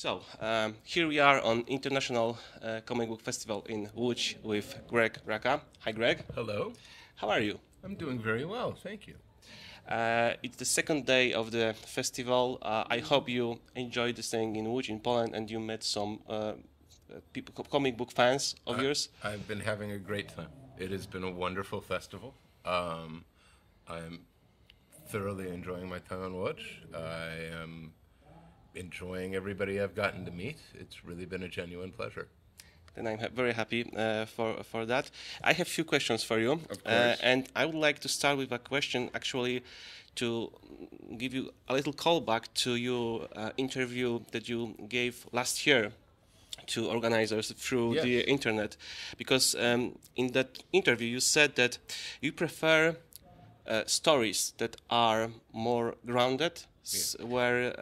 Here we are on International Comic Book Festival in Łódź with Rucka. Hi, Greg. Hello. How are you? I'm doing very well, thank you. It's the second day of the festival. I hope you enjoyed the staying in Łódź in Poland and you met some people, comic book fans of yours. I've been having a great time. It has been a wonderful festival. I'm thoroughly enjoying my time on Łódź. I am enjoying everybody I've gotten to meet. It's really been a genuine pleasure. Then I'm very happy for that. I have a few questions for you. Of course. And I would like to start with a question actually to give you a little callback to your interview that you gave last year to organizers through the internet. Because in that interview you said that you prefer stories that are more grounded, where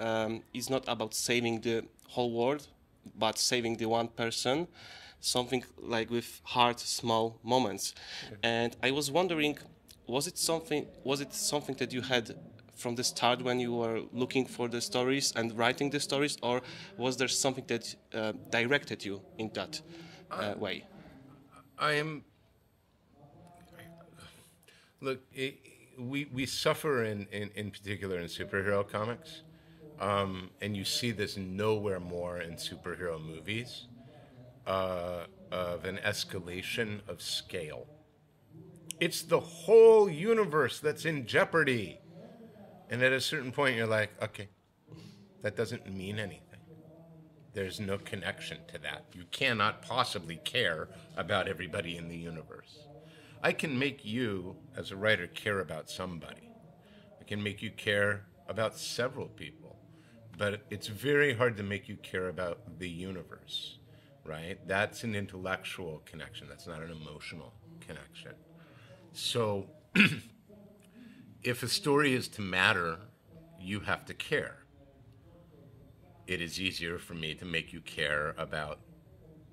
it's not about saving the whole world, but saving the one person, something like with hard, small moments. And I was wondering, was it something that you had from the start when you were looking for the stories and writing the stories, or was there something that directed you in that way? Look, we suffer in particular in superhero comics, and you see this nowhere more in superhero movies, of an escalation of scale. It's the whole universe that's in jeopardy. And at a certain point you're like, okay, that doesn't mean anything. There's no connection to that. You cannot possibly care about everybody in the universe. I can make you, as a writer, care about somebody. I can make you care about several people. But it's very hard to make you care about the universe, right? That's an intellectual connection. That's not an emotional connection. So if a story is to matter, you have to care. It is easier for me to make you care about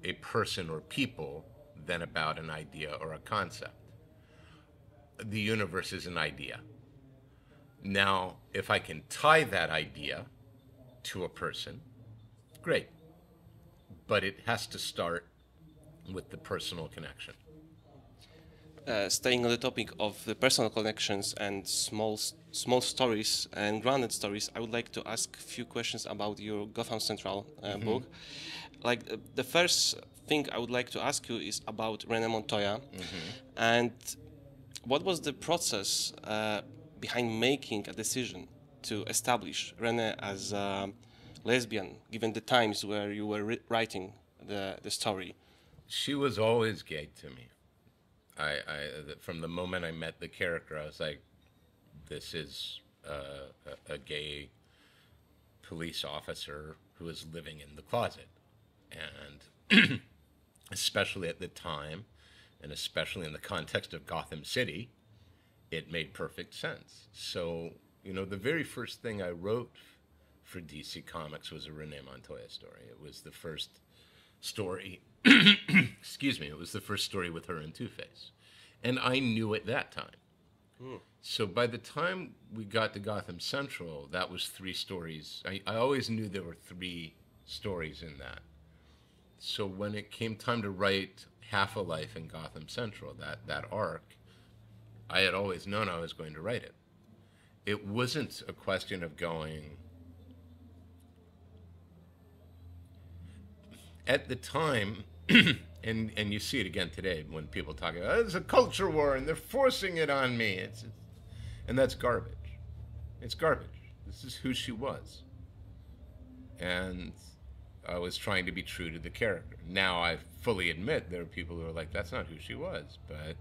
a person or people than about an idea or a concept. The universe is an idea. Now, if I can tie that idea to a person, great. But it has to start with the personal connection. Staying on the topic of the personal connections and small stories and grounded stories, I would like to ask a few questions about your Gotham Central book. Like the first thing I would like to ask you is about Renee Montoya, and what was the process behind making a decision to establish Renee as a lesbian, given the times where you were writing the story? She was always gay to me. From the moment I met the character, I was like, this is a gay police officer who is living in the closet. And especially at the time, and especially in the context of Gotham City, it made perfect sense. So, the very first thing I wrote for DC Comics was a Renee Montoya story. It was the first story, excuse me, it was the first story with her and Two-Face. And I knew at that time. So by the time we got to Gotham Central, that was 3 stories. I always knew there were 3 stories in that. So when it came time to write Half a Life in Gotham Central, that arc, I had always known I was going to write it. It wasn't a question of going... At the time, and you see it again today when people talk about, it's a culture war and they're forcing it on me. And that's garbage. It's garbage. This is who she was. And I was trying to be true to the character. Now I fully admit there are people who are like, that's not who she was. But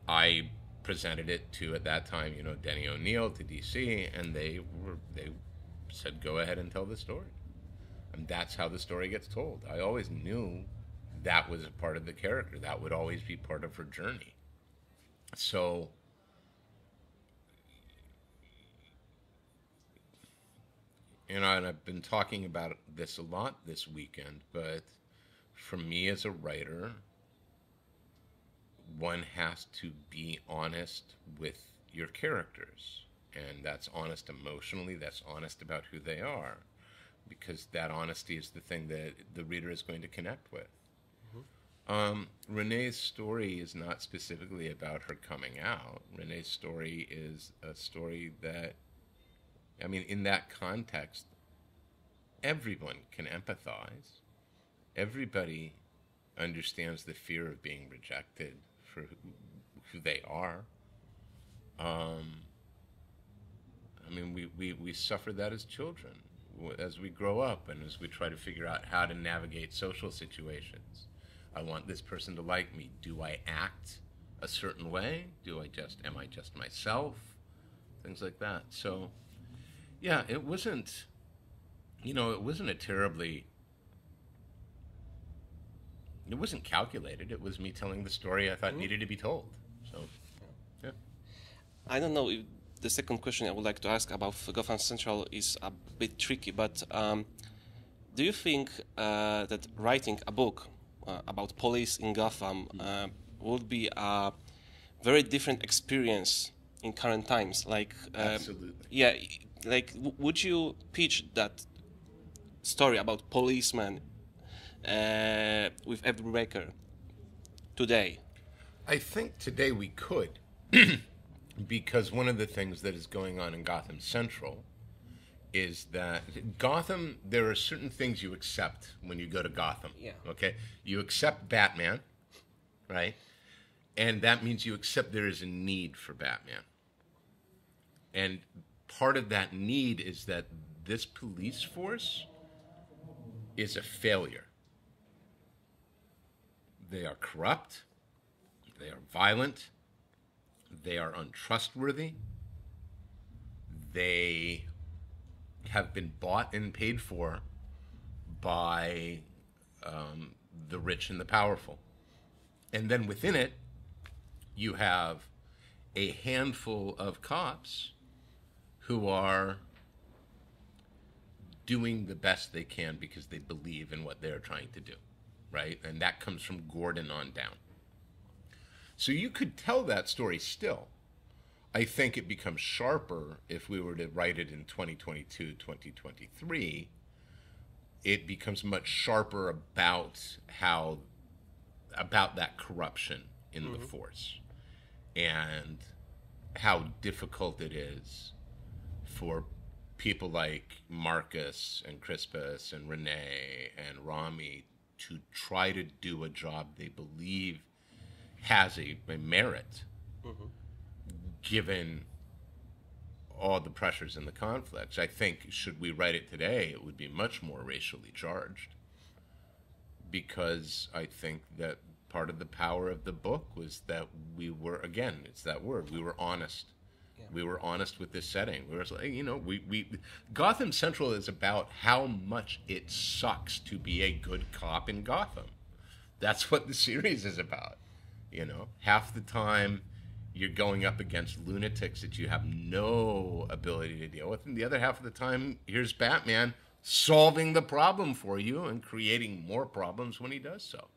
I presented it to, at that time, Denny O'Neil to DC, and they said, go ahead and tell the story. And that's how the story gets told. I always knew that was a part of the character. That would always be part of her journey. So, and I've been talking about this a lot this weekend, but for me as a writer, one has to be honest with your characters. And that's honest emotionally, that's honest about who they are. because that honesty is the thing that the reader is going to connect with. Renee's story is not specifically about her coming out. Renee's story is a story that, I mean, in that context, everyone can empathize. Everybody understands the fear of being rejected for who they are. I mean, we suffer that as children, as we grow up and as we try to figure out how to navigate social situations. I want this person to like me. Do I act a certain way? Am I just myself? Things like that. So, yeah, it wasn't it wasn't calculated. It was me telling the story I thought needed to be told. So, yeah. I don't know if the second question I would like to ask about Gotham Central is a bit tricky, but do you think that writing a book about police in Gotham would be a very different experience in current times? Like, Absolutely. Yeah, like would you pitch that story about policemen with every breaker today? I think today we could, because one of the things that is going on in Gotham Central is that Gotham, there are certain things you accept when you go to Gotham. Yeah. Okay? You accept Batman, right? And that means you accept there is a need for Batman. And part of that need is that this police force is a failure. They are corrupt. They are violent. They are untrustworthy. They have been bought and paid for by the rich and the powerful. And then within it, you have a handful of cops who are doing the best they can because they believe in what they're trying to do, right? And that comes from Gordon on down. So you could tell that story still. I think it becomes sharper if we were to write it in 2022, 2023. It becomes much sharper about that corruption in the force and how difficult it is for people like Marcus and Crispus and Renee and Rami to try to do a job they believe has a merit, given all the pressures and the conflicts. I think, should we write it today, it would be much more racially charged, because I think that part of the power of the book was that we were, again, it's that word, we were honest. Yeah. We were honest with this setting. We were like, Gotham Central is about how much it sucks to be a good cop in Gotham. That's what the series is about. Half the time you're going up against lunatics that you have no ability to deal with, and the other half of the time, here's Batman solving the problem for you and creating more problems when he does so.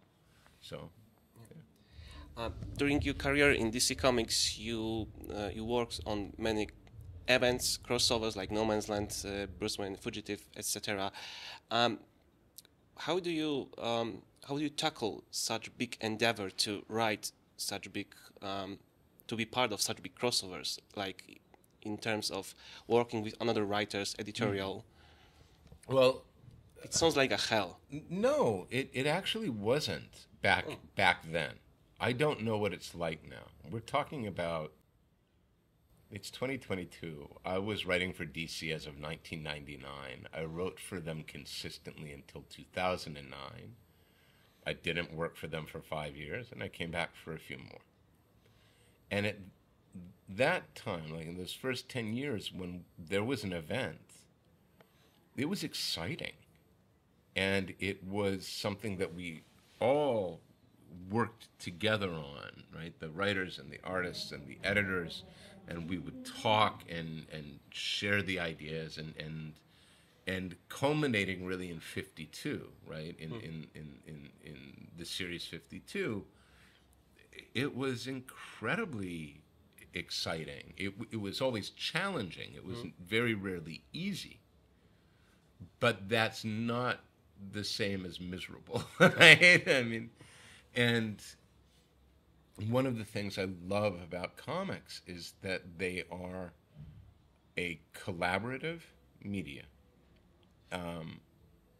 During your career in DC Comics, you worked on many events, crossovers like No Man's Land, Bruce Wayne, Fugitive, etc. How do you tackle such big endeavor to write such big, to be part of such big crossovers, like in terms of working with another writer's editorial? Well, it sounds like a hell. No, it actually wasn't back then. I don't know what it's like now. We're talking about, it's 2022. I was writing for DC as of 1999. I wrote for them consistently until 2009. I didn't work for them for 5 years, and I came back for a few more. And at that time, like in those first 10 years, when there was an event, it was exciting. And it was something that we all worked together on, right? The writers and the artists and the editors, and we would talk and share the ideas and culminating really in 52, right? In the series 52, it was incredibly exciting. It was always challenging. It was very rarely easy. but that's not the same as miserable, right? I mean, and one of the things I love about comics is that they are a collaborative media.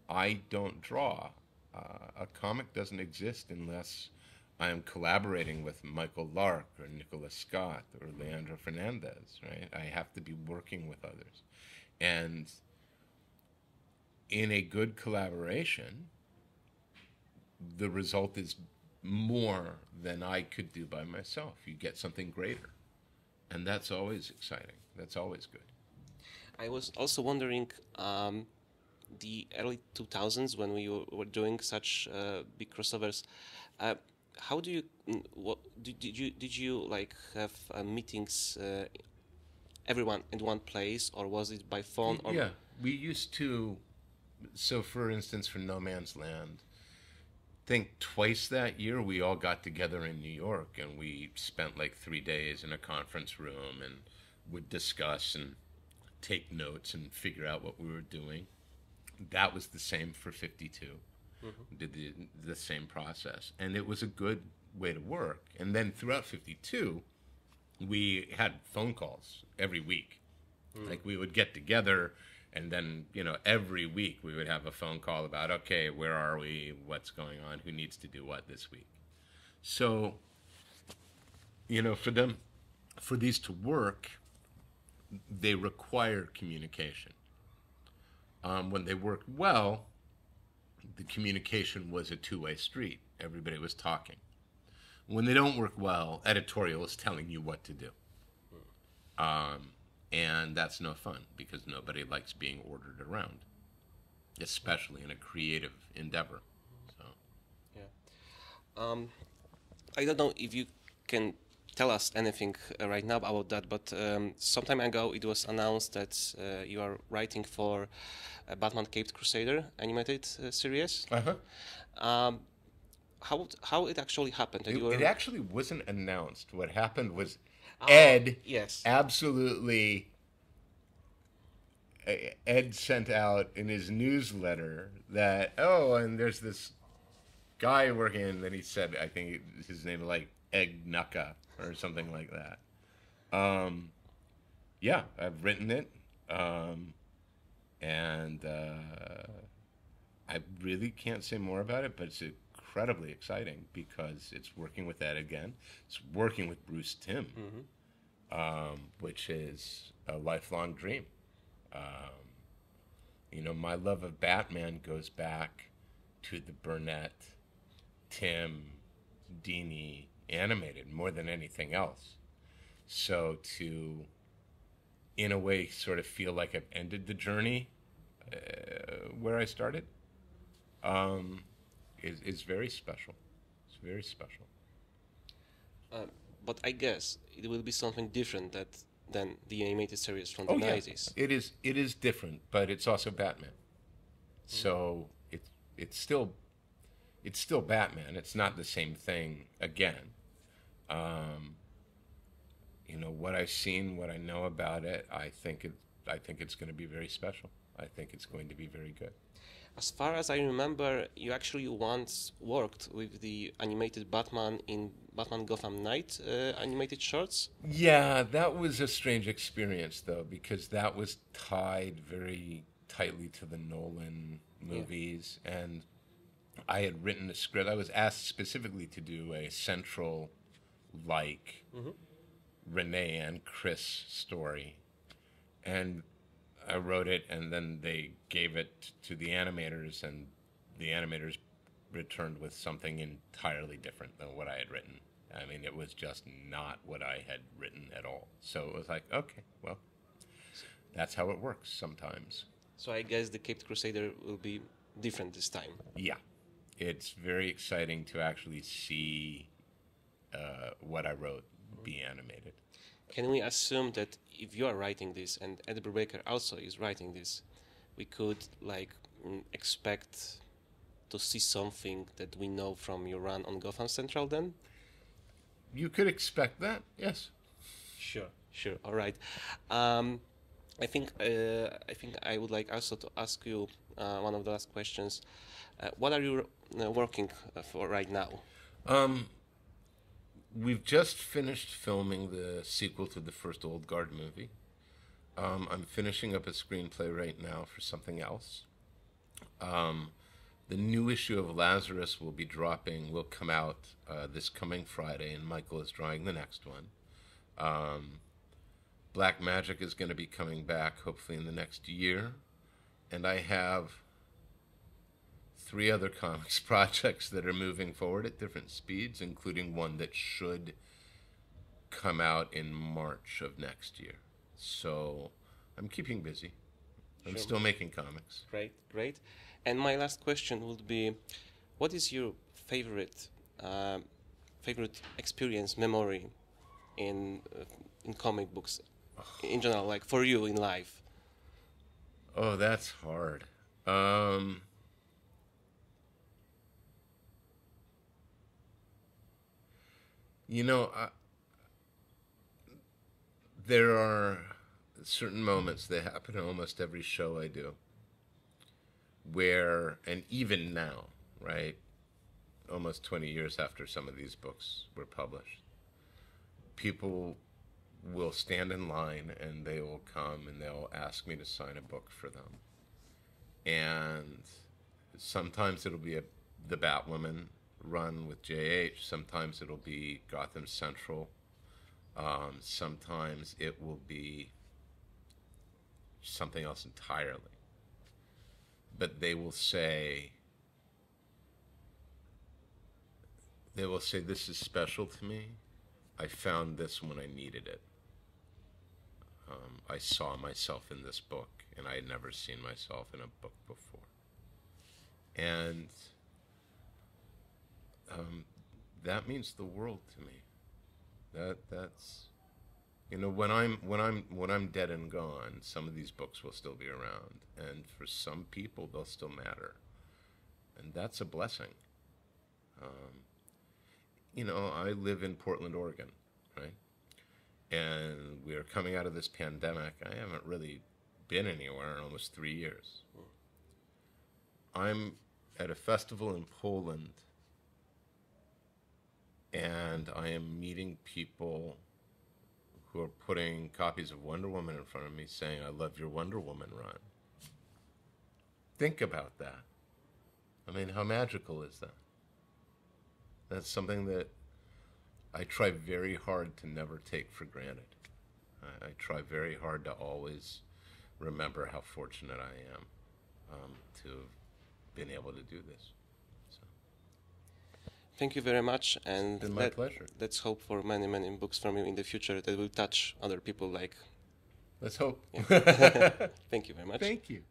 I don't draw. A comic doesn't exist unless I am collaborating with Michael Lark or Nicholas Scott or Leandro Fernandez, right? I have to be working with others. And in a good collaboration, the result is more than I could do by myself. You get something greater. And that's always exciting. That's always good. I was also wondering, the early 2000s when we were doing such big crossovers, how do you, did you like have meetings, everyone in one place, or was it by phone? Or yeah, we used to. So, for instance, for No Man's Land, I think twice that year we all got together in New York and we spent like 3 days in a conference room and would discuss and take notes and figure out what we were doing. That was the same for 52. Mm-hmm. Did the same process. And it was a good way to work. And then throughout 52, we had phone calls every week. Mm. Like we would get together and then, you know, every week we would have a phone call about, okay, where are we? What's going on? Who needs to do what this week? So, you know, for these to work, they require communication. When they worked well, the communication was a two-way street. Everybody was talking. When they don't work well, editorial is telling you what to do. And that's no fun because nobody likes being ordered around, especially in a creative endeavor. So, yeah. I don't know if you can tell us anything right now about that, but some time ago it was announced that you are writing for a Batman Caped Crusader animated series. uh-huh. How it actually happened? It actually wasn't announced. What happened was Ed yes. absolutely... Ed sent out in his newsletter that, oh, and there's this guy working, and then he said, I think his name was like Egg Nucka or something like that. Yeah, I've written it. And I really can't say more about it, but it's incredibly exciting because it's working with Ed again. It's working with Bruce Timm, which is a lifelong dream. You know, my love of Batman goes back to the Burnett, Timm, Dini animated more than anything else. So to, in a way, sort of feel like I've ended the journey where I started is very special. It's very special. But I guess it will be something different than the animated series from the 90s. Yeah. It is different, but it's also Batman. So it's still Batman. It's not the same thing again. You know, what I've seen, what I know about it, I think it's going to be very special. I think it's going to be very good. As far as I remember, you actually once worked with the animated Batman in Batman Gotham Knight animated shorts. Yeah, that was a strange experience, though, because that was tied very tightly to the Nolan movies. Yeah. And I had written a script. I was asked specifically to do a Central, like, Renee and Chris story. And I wrote it, and then they gave it to the animators, and the animators returned with something entirely different than what I had written. I mean, it was just not what I had written at all. So it was like, okay, well, that's how it works sometimes. So I guess the Caped Crusader will be different this time. Yeah. It's very exciting to actually see what I wrote be animated. Can we assume that if you are writing this and Ed Brubaker also is writing this, we could expect to see something that we know from your run on Gotham Central then? You could expect that, yes. Sure. All right. I think I would like also to ask you one of the last questions. What are you working for right now? We've just finished filming the sequel to the first Old Guard movie. I'm finishing up a screenplay right now for something else. The new issue of Lazarus will come out this coming Friday, and Michael is drawing the next one. Black Magic is going to be coming back hopefully in the next year. And I have 3 other comics projects that are moving forward at different speeds, including one that should come out in March of next year. So I'm keeping busy. I'm still making comics. Great, great. And my last question would be, what is your favorite experience, memory in comic books in general, like for you in life? Oh, that's hard. You know, there are certain moments that happen in almost every show I do where, and even now, right, almost 20 years after some of these books were published, people will stand in line and they will come and they'll ask me to sign a book for them. And sometimes it'll be the Batwoman run with JH, sometimes it'll be Gotham Central, sometimes it will be something else entirely. But they will say, this is special to me. I found this when I needed it. I saw myself in this book, and I had never seen myself in a book before. And that means the world to me. That's you know, when I'm dead and gone, some of these books will still be around, and for some people they'll still matter, and that's a blessing. You know, I live in Portland, Oregon, right? And we're coming out of this pandemic. I haven't really been anywhere in almost 3 years. I'm at a festival in Poland, and I am meeting people who are putting copies of Wonder Woman in front of me saying, I love your Wonder Woman run. Think about that. I mean, how magical is that? That's something that I try very hard to never take for granted. I try very hard to always remember how fortunate I am to have been able to do this. So. Thank you very much, and it's been my pleasure. Let's hope for many, many books from you in the future that will touch other people like... Let's hope. Yeah. Thank you very much. Thank you.